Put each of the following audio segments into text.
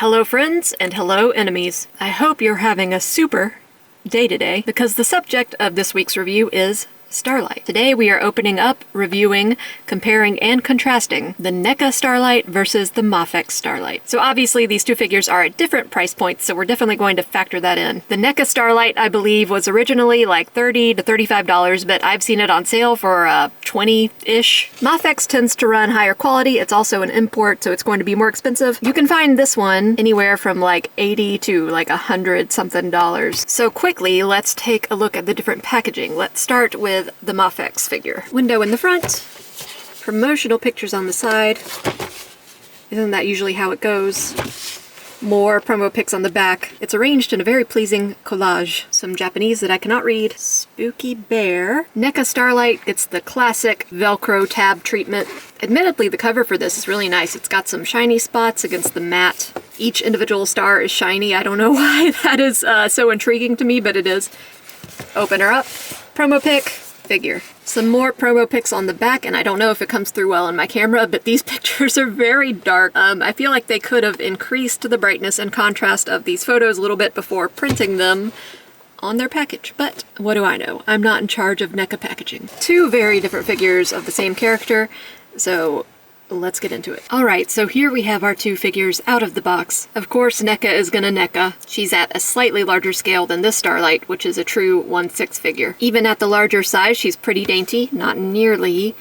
Hello friends and hello enemies. I hope you're having a super day today because the subject of this week's review is Starlight. Today we are opening up, reviewing, comparing, and contrasting the NECA Starlight versus the Mafex Starlight. So obviously these two figures are at different price points, so we're definitely going to factor that in. The NECA Starlight, I believe, was originally like $30 to $35, but I've seen it on sale for $20-ish. Mafex tends to run higher quality. It's also an import, so it's going to be more expensive. You can find this one anywhere from like $80 to like $100 something. So quickly, let's take a look at the different packaging. Let's start with the Mafex figure. Window in the front, promotional pictures on the side. Isn't that usually how it goes? More promo pics on the back. It's arranged in a very pleasing collage. Some Japanese that I cannot read. Spooky bear. NECA Starlight, it's the classic Velcro tab treatment. Admittedly, the cover for this is really nice. It's got some shiny spots against the matte. Each individual star is shiny. I don't know why that is so intriguing to me, but it is. Open her up. Promo pic. Figure. Some more promo pics on the back, and I don't know if it comes through well in my camera, but these pictures are very dark. I feel like they could have increased the brightness and contrast of these photos a little bit before printing them on their package, but what do I know? I'm not in charge of NECA packaging. Two very different figures of the same character, so let's get into it. Alright, so here we have our two figures out of the box. Of course, NECA is gonna NECA. She's at a slightly larger scale than this Starlight, which is a true 1/6 figure. Even at the larger size, she's pretty dainty, not nearly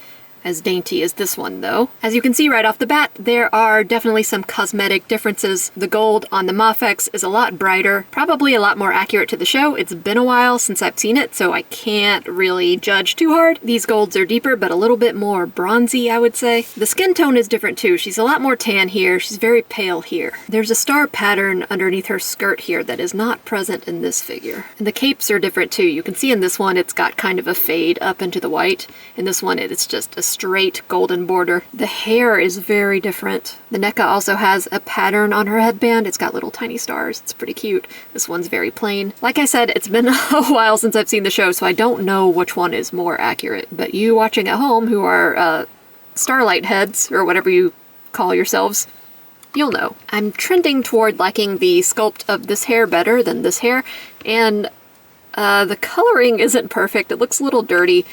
as dainty as this one though. As you can see right off the bat, there are definitely some cosmetic differences. The gold on the Mafex is a lot brighter, probably a lot more accurate to the show. It's been a while since I've seen it, so I can't really judge too hard. These golds are deeper, but a little bit more bronzy, I would say. The skin tone is different too. She's a lot more tan here. She's very pale here. There's a star pattern underneath her skirt here that is not present in this figure. And the capes are different too. You can see in this one, it's got kind of a fade up into the white. In this one, it's just a straight golden border. The hair is very different. The NECA also has a pattern on her headband. It's got little tiny stars. It's pretty cute. This one's very plain. Like I said, it's been a while since I've seen the show, so I don't know which one is more accurate. But you watching at home who are Starlight heads, or whatever you call yourselves, you'll know. I'm trending toward liking the sculpt of this hair better than this hair, and the coloring isn't perfect. It looks a little dirty.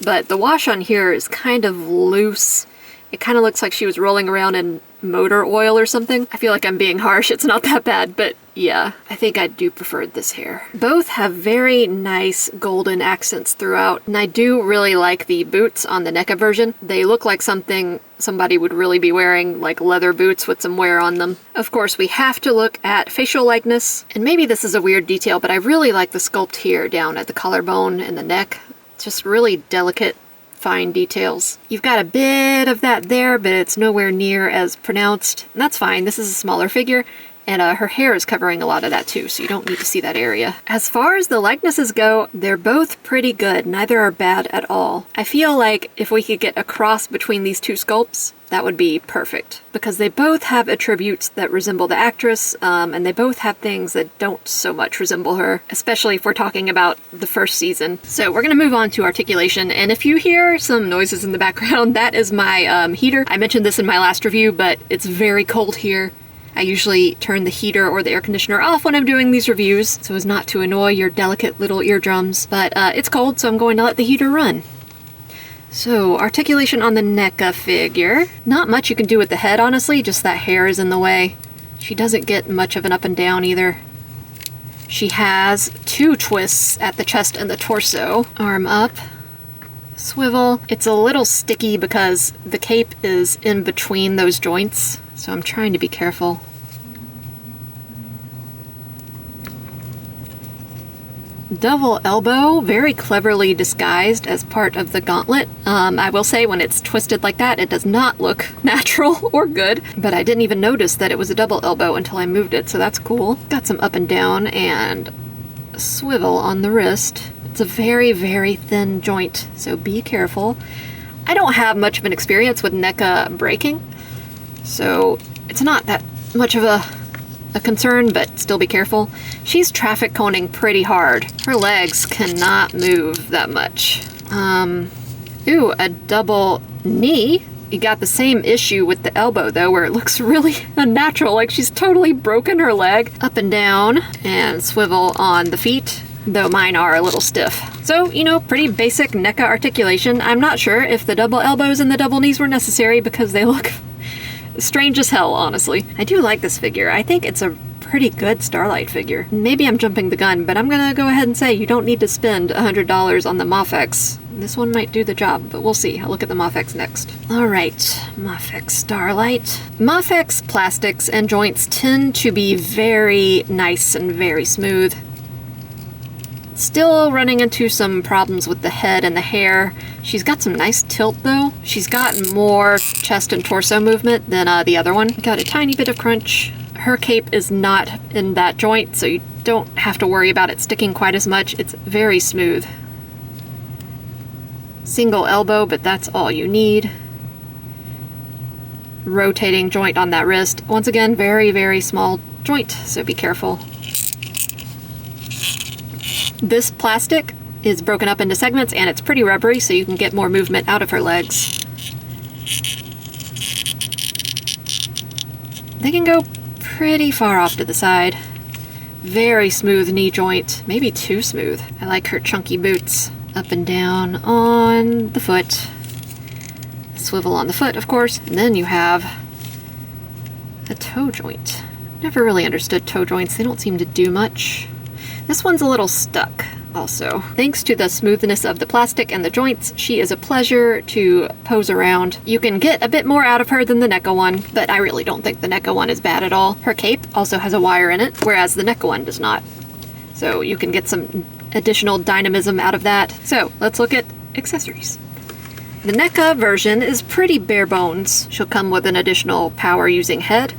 But the wash on here is kind of loose. It kind of looks like she was rolling around in motor oil or something. I feel like I'm being harsh. It's not that bad, but yeah, I think I do prefer this hair. Both have very nice golden accents throughout, and I do really like the boots on the NECA version. They look like something somebody would really be wearing, like leather boots with some wear on them. Of course, we have to look at facial likeness, and maybe this is a weird detail, but I really like the sculpt here down at the collarbone and the neck. Just really delicate, fine details. You've got a bit of that there, but it's nowhere near as pronounced. And that's fine. This is a smaller figure, and her hair is covering a lot of that too, so you don't need to see that area. As far as the likenesses go, they're both pretty good. Neither are bad at all. I feel like if we could get a cross between these two sculpts, that would be perfect, because they both have attributes that resemble the actress, and they both have things that don't so much resemble her, especially if we're talking about the first season. So we're going to move on to articulation, and if you hear some noises in the background, that is my heater. I mentioned this in my last review, but it's very cold here. I usually turn the heater or the air conditioner off when I'm doing these reviews, so as not to annoy your delicate little eardrums, but it's cold, so I'm going to let the heater run. So, articulation on the NECA figure. Not much you can do with the head, honestly, just that hair is in the way. She doesn't get much of an up and down either. She has two twists at the chest and the torso. Arm up. Swivel. It's a little sticky because the cape is in between those joints, so I'm trying to be careful. Double elbow, very cleverly disguised as part of the gauntlet. I will say when it's twisted like that, it does not look natural or good, but I didn't even notice that it was a double elbow until I moved it, so that's cool. Got some up and down and a swivel on the wrist. It's a very, very thin joint, so be careful. I don't have much of an experience with NECA breaking, so it's not that much of a concern, but still be careful. She's traffic coning pretty hard. Her legs cannot move that much. Ooh, a double knee. You got the same issue with the elbow though, where it looks really unnatural, like she's totally broken her leg. Up and down, and swivel on the feet, though mine are a little stiff. So, you know, pretty basic NECA articulation. I'm not sure if the double elbows and the double knees were necessary because they look strange as hell, honestly. I do like this figure. I think it's a pretty good Starlight figure. Maybe I'm jumping the gun, but I'm gonna go ahead and say you don't need to spend $100 on the Mafex. This one might do the job, but we'll see. I'll look at the Mafex next. Alright, Mafex Starlight. Mafex plastics and joints tend to be very nice and very smooth. Still running into some problems with the head and the hair. She's got some nice tilt though. She's got more chest and torso movement than the other one. Got a tiny bit of crunch. Her cape is not in that joint, so you don't have to worry about it sticking quite as much. It's very smooth. Single elbow, but that's all you need. Rotating joint on that wrist. Once again, very, very small joint, so be careful. This plastic is broken up into segments and it's pretty rubbery, so you can get more movement out of her legs. They can go pretty far off to the side. Very smooth knee joint, maybe too smooth. I like her chunky boots. Up and down on the foot. Swivel on the foot, of course. And then you have a toe joint. Never really understood toe joints. They don't seem to do much. This one's a little stuck also. Thanks to the smoothness of the plastic and the joints, she is a pleasure to pose around. You can get a bit more out of her than the NECA one, but I really don't think the NECA one is bad at all. Her cape also has a wire in it, whereas the NECA one does not. So you can get some additional dynamism out of that. So let's look at accessories. The NECA version is pretty bare bones. She'll come with an additional power using head.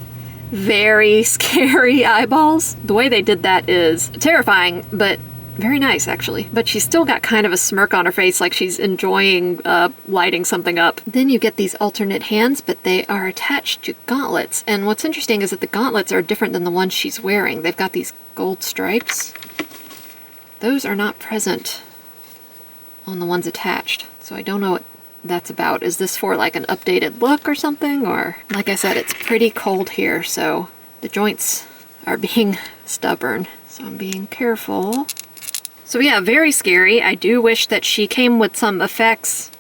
Very scary eyeballs. The way they did that is terrifying, but very nice actually. But she's still got kind of a smirk on her face, like she's enjoying lighting something up. Then you get these alternate hands, but they are attached to gauntlets. And what's interesting is that the gauntlets are different than the ones she's wearing. They've got these gold stripes. Those are not present on the ones attached, so I don't know what that's about. Is this for like an updated look or something? Or, like I said, it's pretty cold here, so the joints are being stubborn, so I'm being careful. So yeah, very scary. I do wish that she came with some effects,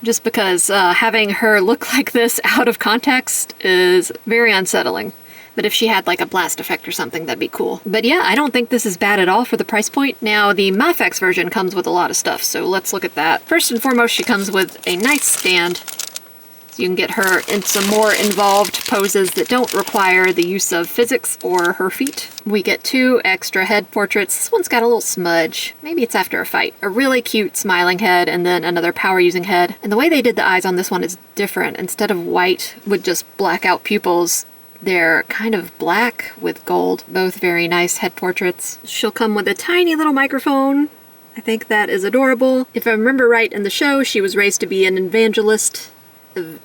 just because having her look like this out of context is very unsettling. But if she had like a blast effect or something, that'd be cool. But yeah, I don't think this is bad at all for the price point. Now, the Mafex version comes with a lot of stuff, so let's look at that. First and foremost, she comes with a nice stand. So you can get her in some more involved poses that don't require the use of physics or her feet. We get 2 extra head portraits. This one's got a little smudge. Maybe it's after a fight. A really cute smiling head and then another power using head. And the way they did the eyes on this one is different. Instead of white with just black out pupils, they're kind of black with gold. Both very nice head portraits. She'll come with a tiny little microphone. I think that is adorable. If I remember right in the show, she was raised to be an evangelist. She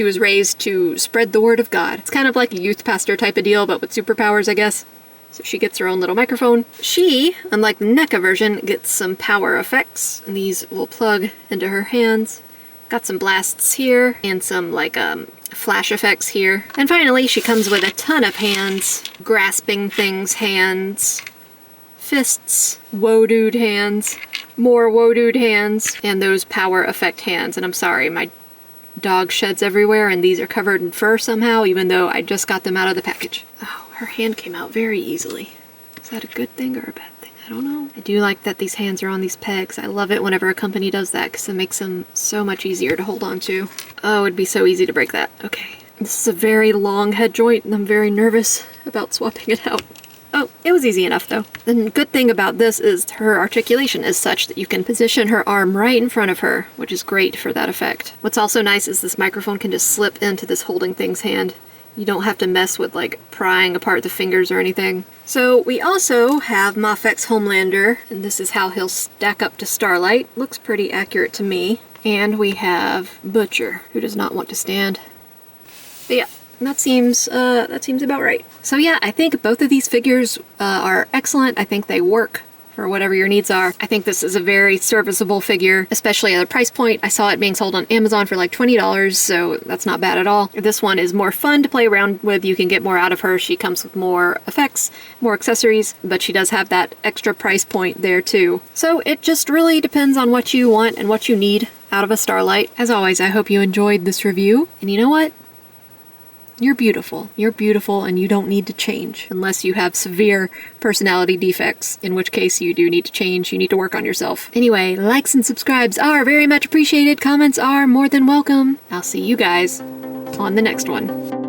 was raised to spread the word of God. It's kind of like a youth pastor type of deal, but with superpowers, I guess. So she gets her own little microphone. She, unlike the NECA version, gets some power effects, and these will plug into her hands. Got some blasts here, and some like flash effects here. And finally, she comes with a ton of hands. Grasping things hands. Fists. Woe-dude hands. More woe-dude hands. And those power effect hands. And I'm sorry, my dog sheds everywhere, and these are covered in fur somehow, even though I just got them out of the package. Oh, her hand came out very easily. Is that a good thing or a bad thing? I don't know. I do like that these hands are on these pegs. I love it whenever a company does that because it makes them so much easier to hold on to. Oh, it'd be so easy to break that. Okay. This is a very long head joint and I'm very nervous about swapping it out. Oh, it was easy enough though. The good thing about this is her articulation is such that you can position her arm right in front of her, which is great for that effect. What's also nice is this microphone can just slip into this holding things hand. You don't have to mess with like prying apart the fingers or anything. So we also have Mafex Homelander, and this is how he'll stack up to Starlight. Looks pretty accurate to me. And we have Butcher, who does not want to stand. But yeah, that seems about right. So yeah, I think both of these figures are excellent. I think they work or whatever your needs are. I think this is a very serviceable figure, especially at a price point. I saw it being sold on Amazon for like $20, so that's not bad at all. This one is more fun to play around with. You can get more out of her. She comes with more effects, more accessories, but she does have that extra price point there too. So it just really depends on what you want and what you need out of a Starlight. As always, I hope you enjoyed this review. And you know what? You're beautiful. You're beautiful and you don't need to change unless you have severe personality defects, in which case you do need to change. You need to work on yourself. Anyway, likes and subscribes are very much appreciated. Comments are more than welcome. I'll see you guys on the next one.